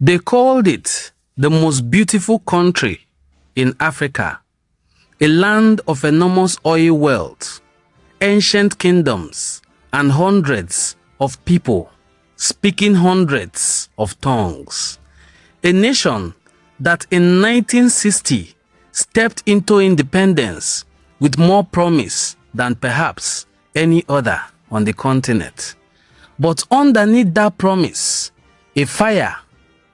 They called it the most beautiful country in Africa, a land of enormous oil wealth, ancient kingdoms, and hundreds of people speaking hundreds of tongues. A nation that in 1960 stepped into independence with more promise than perhaps any other on the continent. But underneath that promise, a fire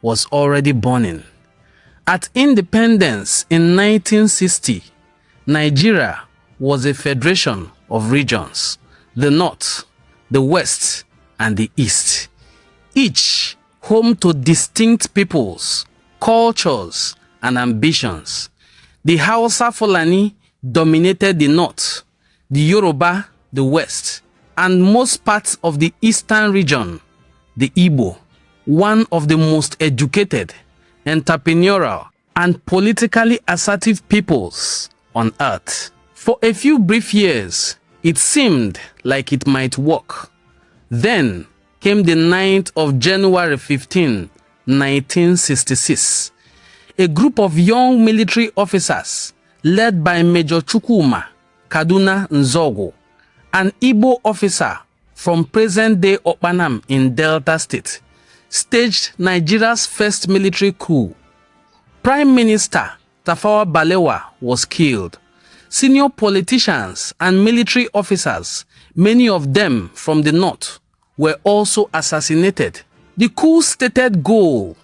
was already burning. At independence in 1960, Nigeria was a federation of regions, the North, the West, and the East, each home to distinct peoples, cultures, and ambitions. The Hausa Fulani dominated the North, the Yoruba the West, and most parts of the Eastern region, the Igbo, one of the most educated, entrepreneurial, and politically assertive peoples on earth. For a few brief years, it seemed like it might work. Then came the 9th of January 15, 1966. A group of young military officers led by Major Chukwuma Kaduna Nzogo, an Igbo officer from present-day Okpanam in Delta State, staged Nigeria's first military coup. Prime Minister Tafawa Balewa was killed. Senior politicians and military officers, many of them from the North, were also assassinated. The coup's stated goal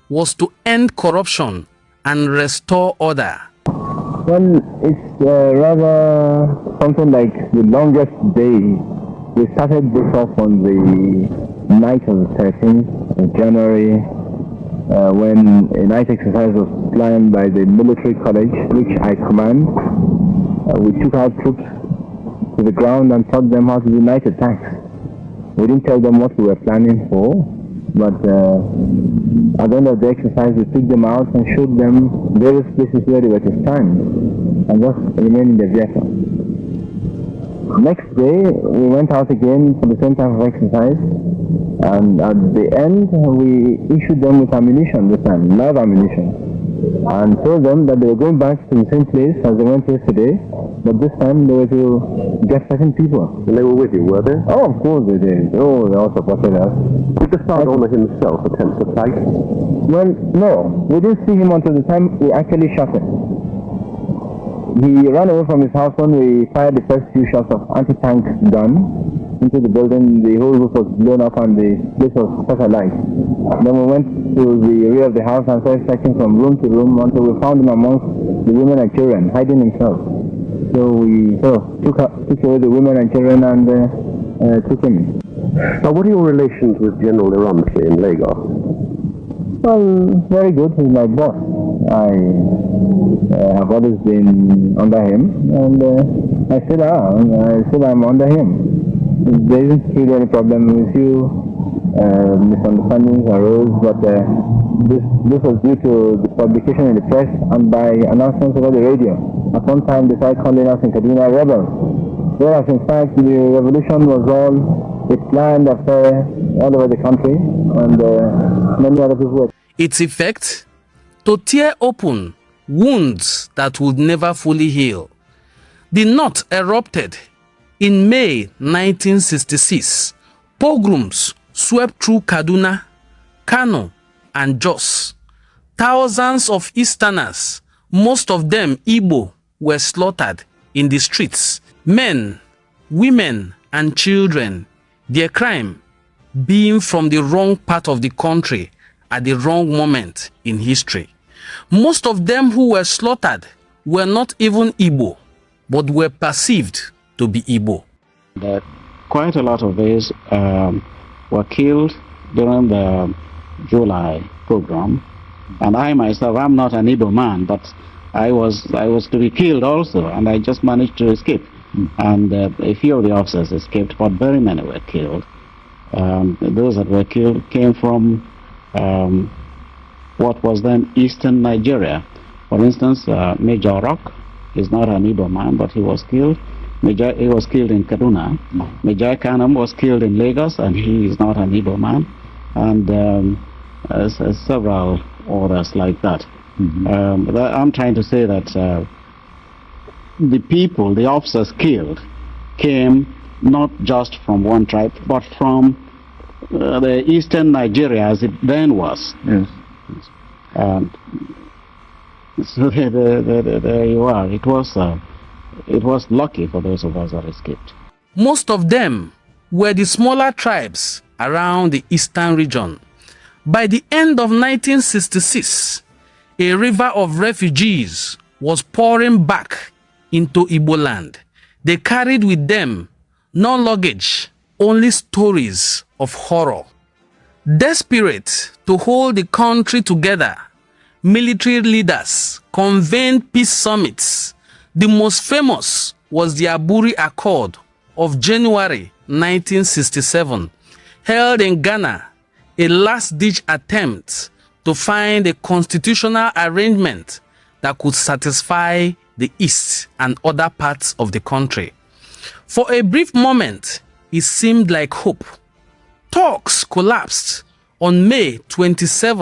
was to end corruption and restore order. Well, it's rather something like the longest day. We started this off on the night of the 13th of January, when a night exercise was planned by the military college, which I command. We took our troops to the ground and taught them how to do night attacks. We didn't tell them what we were planning for, but at the end of the exercise, we took them out and showed them various places where they were to stand and just remain in the vehicle. Next day, we went out again for the same type of exercise, and at the end, we issued them with ammunition this time, live ammunition, and told them that they were going back to the same place as they went yesterday, but this time they were to get certain people. And they were with you, were they? Oh, of course they did. Oh, they all supported us. Did the Sergeant Honour himself attempt to fight? Well, no. We didn't see him until the time we actually shot him. He ran away from his house when we fired the first few shots of anti-tank gun into the building. The whole roof was blown up and the place was set alight. Then we went to the rear of the house and started searching from room to room until we found him amongst the women and children, hiding himself. So we took away the women and children and took him. Now, what are your relations with General Iramsi in Lagos? Well, very good. He's my boss. I have always been under him, and I still am under him. There isn't really any problem with you. Misunderstandings arose, but this was due to the publication in the press and by announcements over the radio. At one time, they started calling us in Kaduna rebels, whereas in fact the revolution was all a planned affair all over the country, and many other people were. Its effect? To tear open wounds that would never fully heal. The North erupted in May 1966. Pogroms swept through Kaduna, Kano, and Jos. Thousands of Easterners, most of them Igbo, were slaughtered in the streets. Men, women, and children, their crime being from the wrong part of the country at the wrong moment in history. Most of them who were slaughtered were not even Igbo, but were perceived to be Igbo. Quite a lot of these were killed during the July program, and I myself, I'm not an Igbo man, but I was to be killed also, and I just managed to escape. And a few of the officers escaped, but very many were killed. Those that were killed came from what was then Eastern Nigeria. For instance, Major Rock is not an Igbo man, but he was killed. He was killed in Kaduna. Major Kanam was killed in Lagos, and he is not an Igbo man. And several others like that. I'm trying to say that the people, the officers killed, came not just from one tribe, but from the eastern Nigeria as it then was. Yes. So there you are. It was lucky for those of us that escaped. Most of them were the smaller tribes around the eastern region. By the end of 1966, a river of refugees was pouring back into Igbo land. They carried with them no luggage, only stories of horror. Desperate to hold the country together, military leaders convened peace summits. The most famous was the Aburi Accord of January 1967, held in Ghana, a last-ditch attempt to find a constitutional arrangement that could satisfy the East and other parts of the country. For a brief moment, it seemed like hope. Talks collapsed on May 27,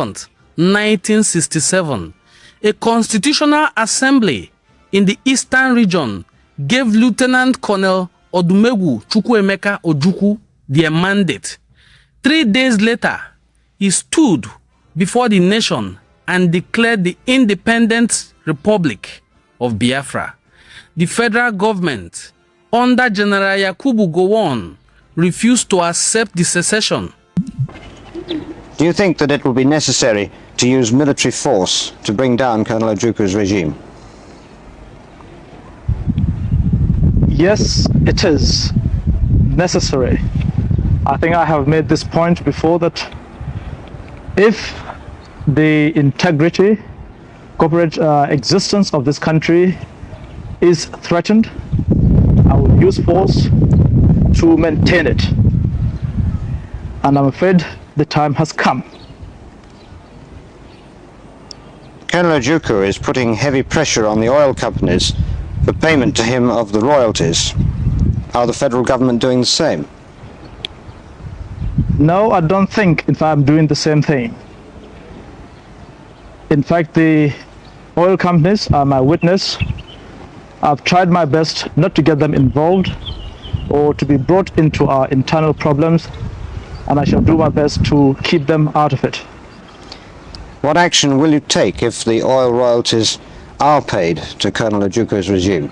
1967. A constitutional assembly in the eastern region gave Lieutenant Colonel Odumegwu Chukwuemeka Ojukwu their mandate. 3 days later, he stood before the nation and declared the independent Republic of Biafra. The federal government, under General Yakubu Gowon, refused to accept the secession. Do you think that it will be necessary to use military force to bring down Colonel Ojukwu's regime? Yes, it is necessary. I think I have made this point before that if the integrity, corporate existence of this country is threatened, I will use force to maintain it. And I'm afraid the time has come. Colonel Ojukwu is putting heavy pressure on the oil companies for payment to him of the royalties. Are the federal government doing the same? No, I don't think if I'm doing the same thing. In fact, the oil companies are my witness. I've tried my best not to get them involved or to be brought into our internal problems, and I shall do my best to keep them out of it. What action will you take if the oil royalties are paid to Colonel Ojukwu's regime?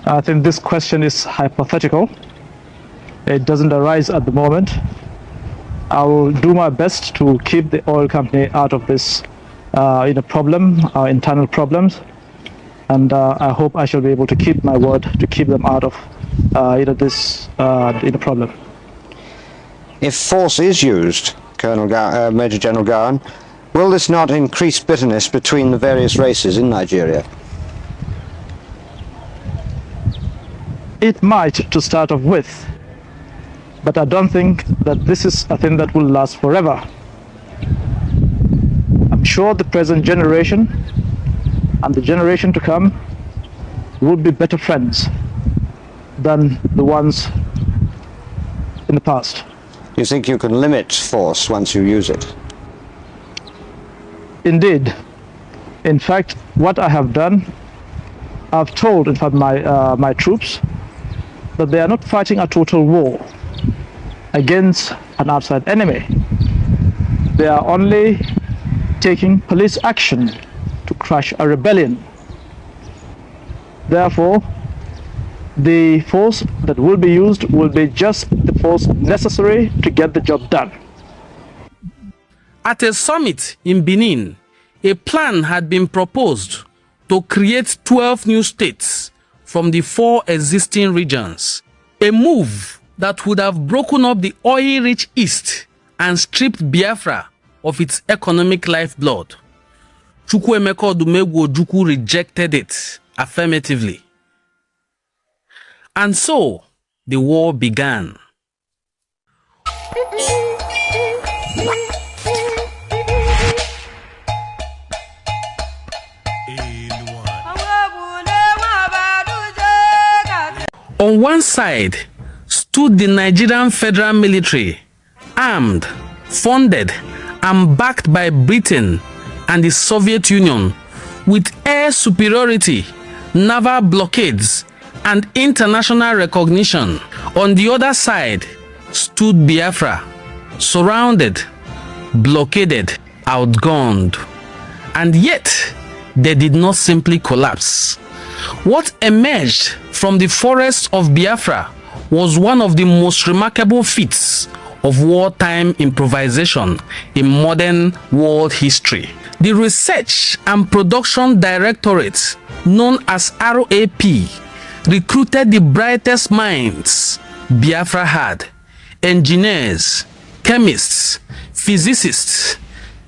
I think this question is hypothetical. It doesn't arise at the moment. I will do my best to keep the oil company out of this problem, our internal problems, and I hope I shall be able to keep my word to keep them out of this problem. If force is used, Major General Gowon, will this not increase bitterness between the various races in Nigeria? It might, to start off with, but I don't think that this is a thing that will last forever. I'm sure the present generation and the generation to come will be better friends than the ones in the past. You think you can limit force once you use it? Indeed. In fact, what I have done, I've told, in fact, my troops that they are not fighting a total war against an outside enemy. They are only taking police action to crush a rebellion. Therefore, the force that will be used will be just the force necessary to get the job done. At a summit in Benin, a plan had been proposed to create 12 new states from the 4 existing regions, a move that would have broken up the oil-rich East and stripped Biafra of its economic lifeblood. Chukwuemeka Odumegwu Ojukwu rejected it affirmatively. And so, the war began. On one side stood the Nigerian Federal Military, armed, funded, and backed by Britain and the Soviet Union with air superiority, naval blockades, and international recognition. On the other side stood Biafra, surrounded, blockaded, outgunned. And yet, they did not simply collapse. What emerged from the forests of Biafra was one of the most remarkable feats of wartime improvisation in modern world history. The Research and Production Directorate, known as RAP, recruited the brightest minds Biafra had: engineers, chemists, physicists,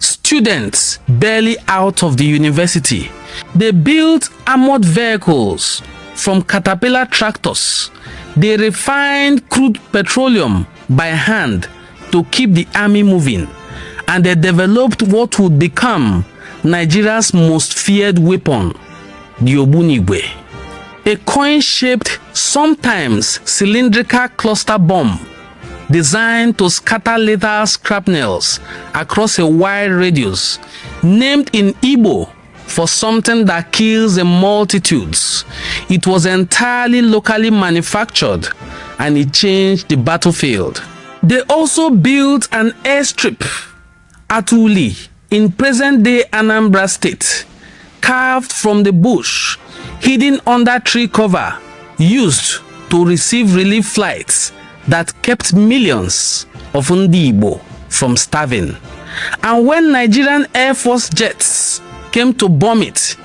students barely out of the university. They built armored vehicles from Caterpillar tractors. They refined crude petroleum by hand to keep the army moving. And they developed what would become Nigeria's most feared weapon, the Ogbunigwe, a coin-shaped, sometimes cylindrical cluster bomb designed to scatter lethal shrapnels across a wide radius, named in Igbo for something that kills the multitudes. It was entirely locally manufactured, and it changed the battlefield. They also built an airstrip at Uli in present-day Anambra State, carved from the bush, hidden under tree cover, used to receive relief flights that kept millions of Ndi Igbo from starving. And when Nigerian Air Force jets came to bomb it,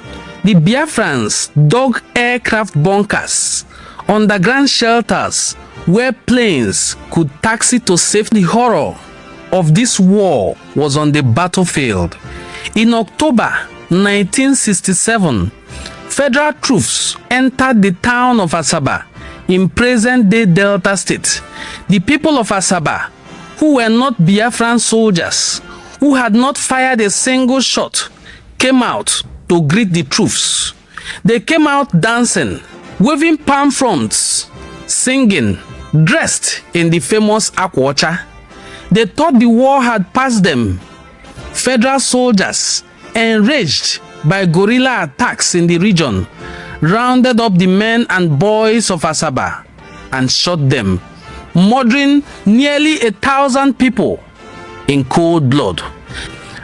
the Biafrans dug aircraft bunkers, underground shelters where planes could taxi to safety. The horror of this war was on the battlefield. In October 1967, federal troops entered the town of Asaba in present-day Delta State. The people of Asaba, who were not Biafran soldiers, who had not fired a single shot, came out to greet the troops. They came out dancing, waving palm fronds, singing, dressed in the famous Akwacha. They thought the war had passed them. Federal soldiers, enraged by guerrilla attacks in the region, rounded up the men and boys of Asaba and shot them, murdering nearly 1,000 people in cold blood.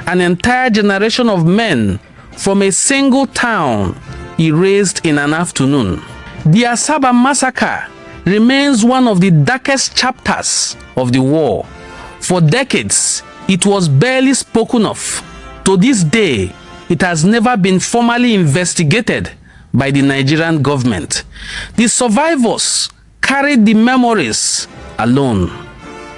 An entire generation of men from a single town erased in an afternoon. The Asaba massacre remains one of the darkest chapters of the war. For decades, it was barely spoken of. To this day, it has never been formally investigated by the Nigerian government. The survivors carried the memories alone.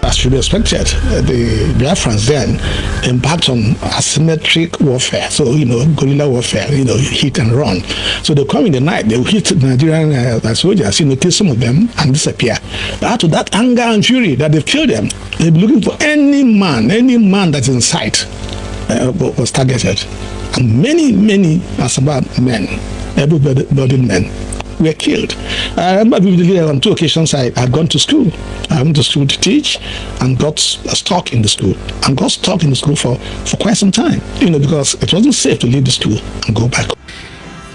As should be expected, the Biafrans then embarked on asymmetric warfare. So, guerrilla warfare, hit and run. So they come in the night, they hit Nigerian soldiers, kill some of them and disappear. But out of that anger and fury that they killed them, they'll be looking for any man that's in sight was targeted. And many Asaba men, able-bodied men, were killed. I remember vividly on 2 occasions I had gone to school. I went to school to teach and got stuck in the school. And got stuck in the school for quite some time, because it wasn't safe to leave the school and go back.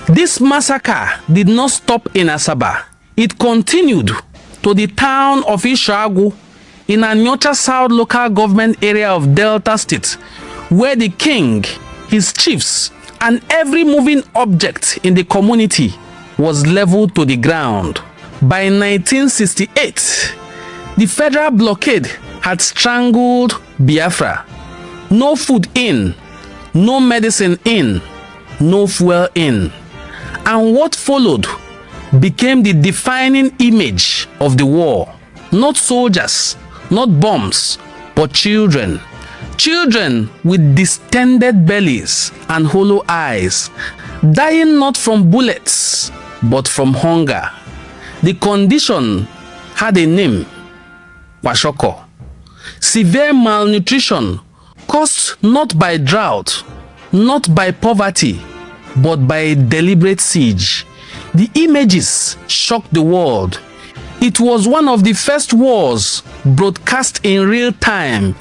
This massacre did not stop in Asaba. It continued to the town of Ishagu in Anyocha South local government area of Delta State, where the king, his chiefs, and every moving object in the community was leveled to the ground. By 1968, the federal blockade had strangled Biafra. No food in, no medicine in, no fuel in. And what followed became the defining image of the war. Not soldiers, not bombs, but children. Children with distended bellies and hollow eyes, dying not from bullets, but from hunger. The condition had a name, Washoko. Severe malnutrition caused not by drought, not by poverty, but by a deliberate siege. The images shocked the world. It was one of the first wars broadcast in real time.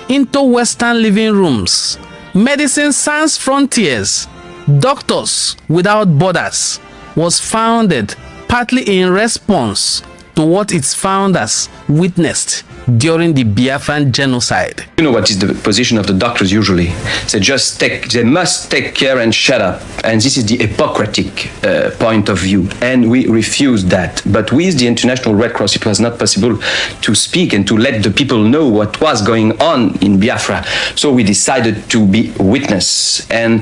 into Western living rooms, Medicine Sans Frontiers, Doctors Without Borders, was founded partly in response to what its founders witnessed during the Biafran genocide. You know what is the position of the doctors usually? They must take care and shut up. And this is the Hippocratic point of view. And we refuse that. But with the International Red Cross, it was not possible to speak and to let the people know what was going on in Biafra. So we decided to be witness. And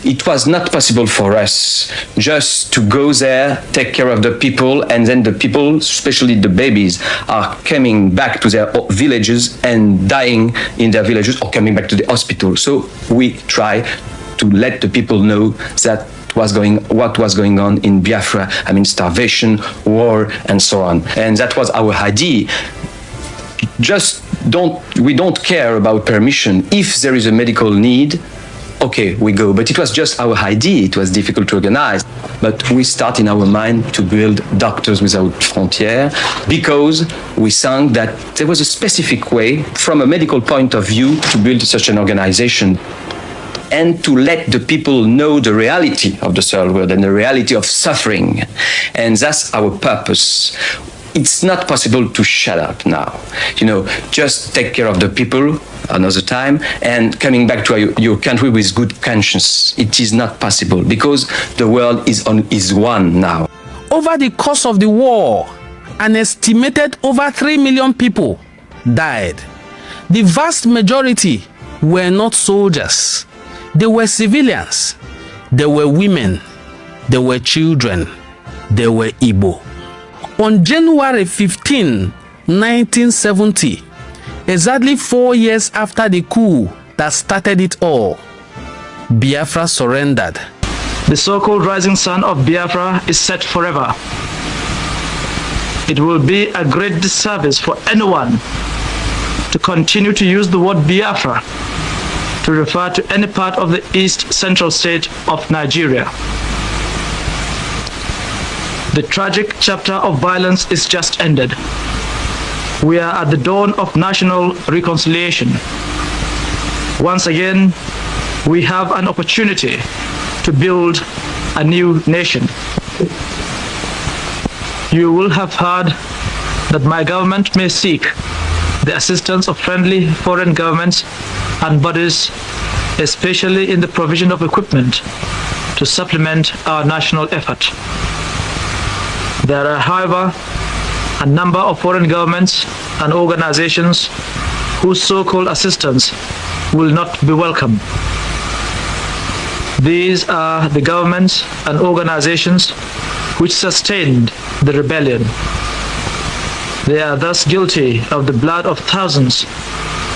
it was not possible for us just to go there, take care of the people, and then the people, especially the babies, are coming back to their villages and dying in their villages or coming back to the hospital. So we try to let the people know that what was going on in Biafra. I mean, starvation, war, and so on. And that was our idea. We don't care about permission. If there is a medical need, okay, we go. But it was just our idea. It was difficult to organize. But we start in our mind to build Doctors Without Frontières because we think that there was a specific way, from a medical point of view, to build such an organization and to let the people know the reality of the third world and the reality of suffering. And that's our purpose. It's not possible to shut up now. Just take care of the people another time and coming back to your country with good conscience. It is not possible because the world is one now. Over the course of the war, an estimated over 3 million people died. The vast majority were not soldiers. They were civilians. They were women. They were children. They were Igbo. On January 15, 1970, exactly 4 years after the coup that started it all, Biafra surrendered. The so-called rising sun of Biafra is set forever. It will be a great disservice for anyone to continue to use the word Biafra to refer to any part of the East Central state of Nigeria. The tragic chapter of violence is just ended. We are at the dawn of national reconciliation. Once again, we have an opportunity to build a new nation. You will have heard that my government may seek the assistance of friendly foreign governments and bodies, especially in the provision of equipment to supplement our national effort. There are, however, a number of foreign governments and organizations whose so-called assistance will not be welcome. These are the governments and organizations which sustained the rebellion. They are thus guilty of the blood of thousands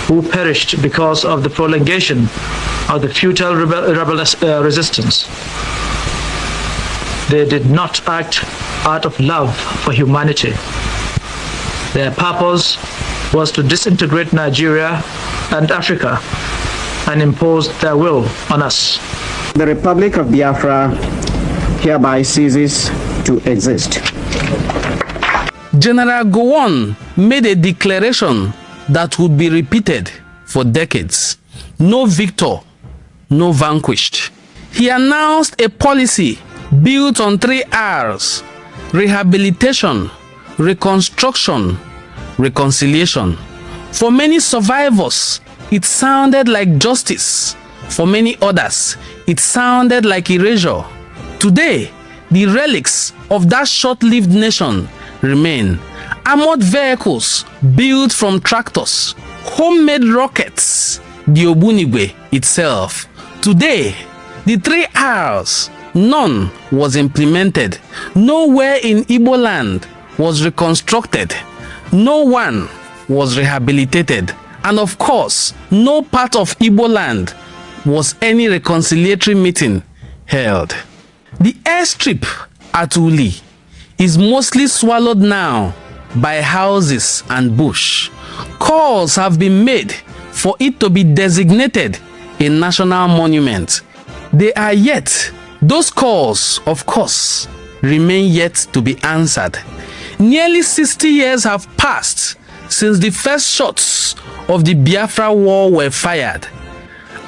who perished because of the prolongation of the futile resistance. They did not act out of love for humanity. Their purpose was to disintegrate Nigeria and Africa and impose their will on us. The Republic of Biafra hereby ceases to exist. General Gowon made a declaration that would be repeated for decades. No victor, no vanquished. He announced a policy built on 3 R's: rehabilitation, reconstruction, reconciliation. For many survivors, it sounded like justice. For many others, it sounded like erasure. Today, the relics of that short-lived nation remain. Armored vehicles built from tractors, homemade rockets, the Ogbunigwe itself. Today, the 3 R's, none was implemented. Nowhere in Igbo land was reconstructed. No one was rehabilitated. And of course, no part of Igbo land was any reconciliatory meeting held. The airstrip at Uli is mostly swallowed now by houses and bush. Calls have been made for it to be designated a national monument. They are yet, those calls, of course, remain yet to be answered. Nearly 60 years have passed since the first shots of the Biafra War were fired,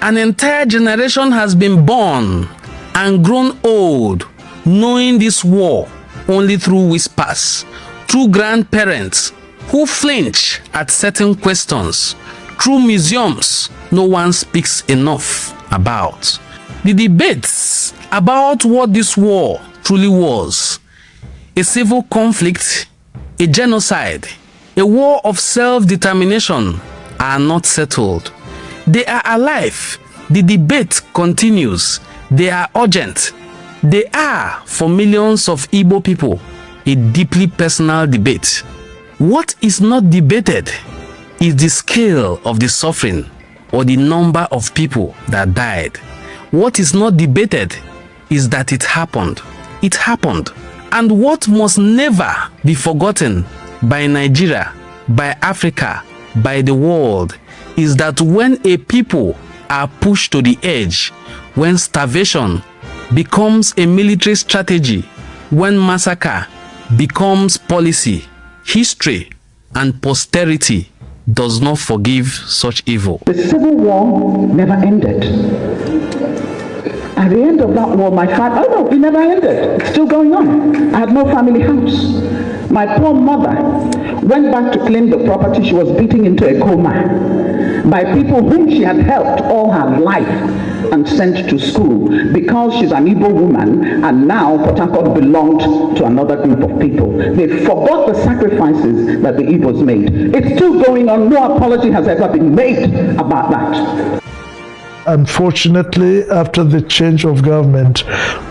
an entire generation has been born and grown old knowing this war only through whispers, through grandparents who flinch at certain questions, through museums no one speaks enough about. The debates about what this war truly was, a civil conflict, a genocide, a war of self-determination, are not settled. They are alive. The debate continues. They are urgent. They are, for millions of Igbo people, a deeply personal debate. What is not debated is the scale of the suffering or the number of people that died. What is not debated is that it happened. It happened. And what must never be forgotten by Nigeria, by Africa, by the world, is that when a people are pushed to the edge, when starvation becomes a military strategy, when massacre becomes policy, history and posterity does not forgive such evil. The civil war never ended. At the end of that war, my father, oh no, it never ended. It's still going on. I had no family house. My poor mother went back to claim the property she was beating into a coma by people whom she had helped all her life and sent to school because she's an Igbo woman and now Port Harcourt belonged to another group of people. They forgot the sacrifices that the Igbos made. It's still going on. No apology has ever been made about that. Unfortunately, after the change of government,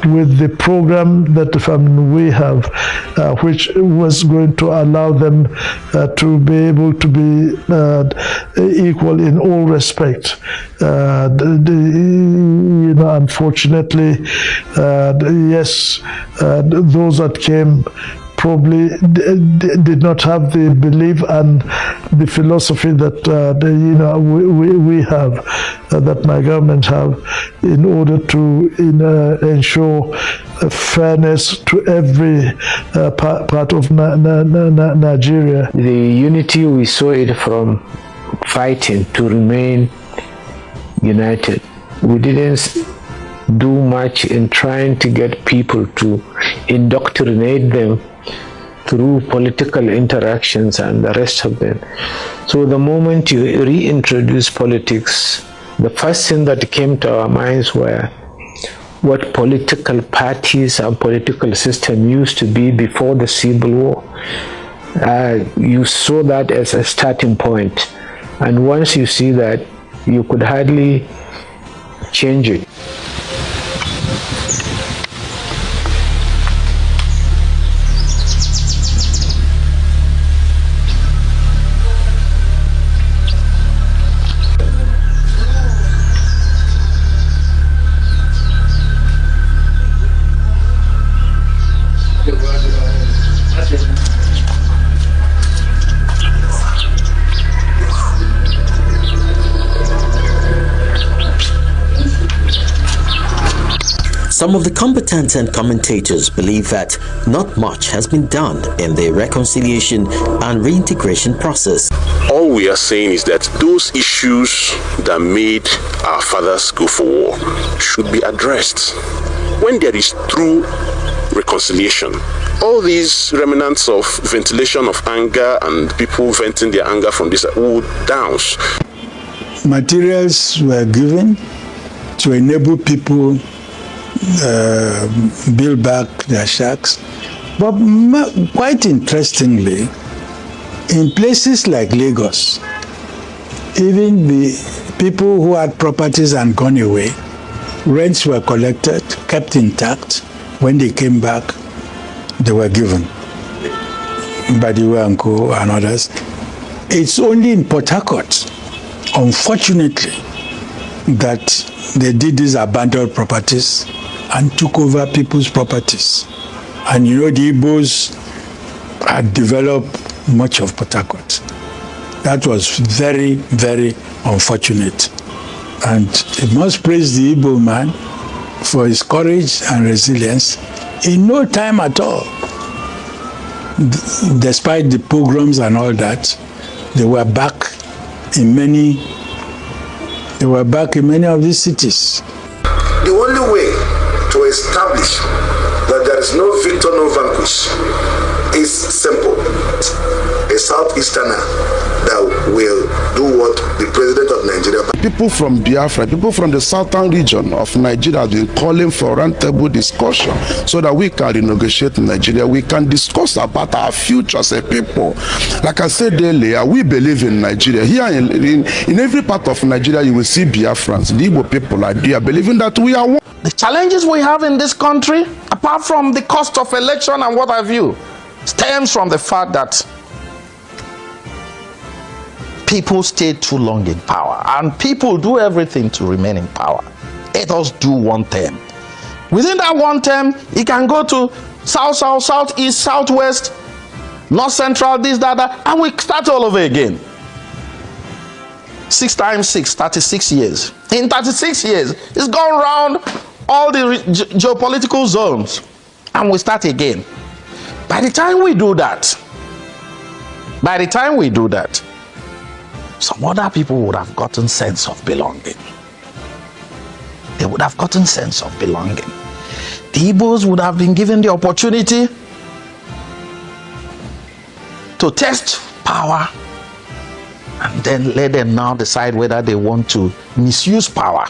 with the program that we have, which was going to allow them to be able to be equal in all respect, unfortunately, yes, those that came probably did not have the belief and the philosophy that we have, that my government have, in order to ensure fairness to every part of Nigeria. The unity, we saw it from fighting to remain united. We didn't do much in trying to get people to indoctrinate them through political interactions and the rest of them. So the moment you reintroduce politics, the first thing that came to our minds were what political parties and political system used to be before the Civil War. You saw that as a starting point. And once you see that, you could hardly change it. Some of the combatants and commentators believe that not much has been done in the reconciliation and reintegration process. All we are saying is that those issues that made our fathers go for war should be addressed. When there is true reconciliation, all these remnants of ventilation of anger and people venting their anger from this would downs. Materials were given to enable people build back their shacks. But quite interestingly, in places like Lagos, even the people who had properties and gone away, rents were collected, kept intact. When they came back, they were given. Badiwe and Co. and others. It's only in Port Harcourt, unfortunately, that they did these abandoned properties and took over people's properties. And the Igbos had developed much of Port Harcourt. That was very, very unfortunate. And I must praise the Igbo man for his courage and resilience. In no time at all, despite the pogroms and all that, they were back in many, they were back in many of these cities. The only way to establish that there is no victor, no vanquish is simple. A Southeasterner that will do what the president of Nigeria. People from Biafra, people from the southern region of Nigeria have been calling for roundtable discussion so that we can renegotiate Nigeria. We can discuss about our future as a people. Like I said earlier, we believe in Nigeria. Here in every part of Nigeria, you will see Biafrans. The Igbo people are there believing that we are one. The challenges we have in this country, apart from the cost of election and what have you, stems from the fact that people stay too long in power, and people do everything to remain in power. Let us do one term. Within that one term, it can go to south, southeast, southwest, north central, this, that, and we start all over again. 6 times 6, 36 years. In 36 years, it's gone round all the geopolitical zones, and we start again. By the time we do that, some other people would have gotten sense of belonging. They would have gotten sense of belonging. The Igbos would have been given the opportunity to test power, and then let them now decide whether they want to misuse power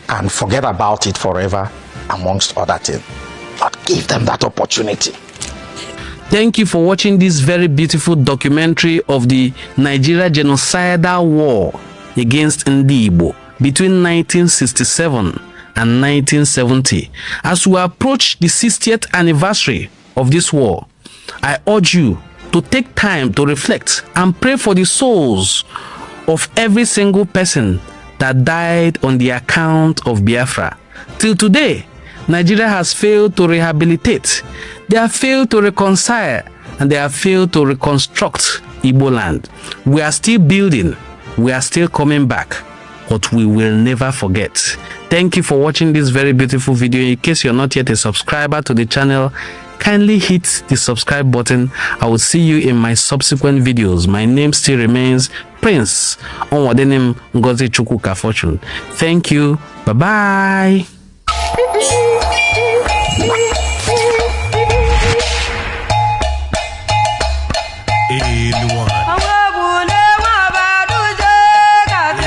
and forget about it forever, amongst other things. But give them that opportunity. Thank you for watching this very beautiful documentary of the Nigeria genocidal war against Ndi Igbo between 1967 and 1970. As we approach the 60th anniversary of this war, I urge you to take time to reflect and pray for the souls of every single person that died on the account of Biafra. Till today, Nigeria has failed to rehabilitate, they have failed to reconcile, and they have failed to reconstruct Igbo land. We are still building, we are still coming back, but we will never forget. Thank you for watching this very beautiful video. In case you're not yet a subscriber to the channel, kindly hit the subscribe button. I will see you in my subsequent videos. My name still remains Prince Onwadenim Ngozi Chukwuka Fortune. Thank you. Bye-bye.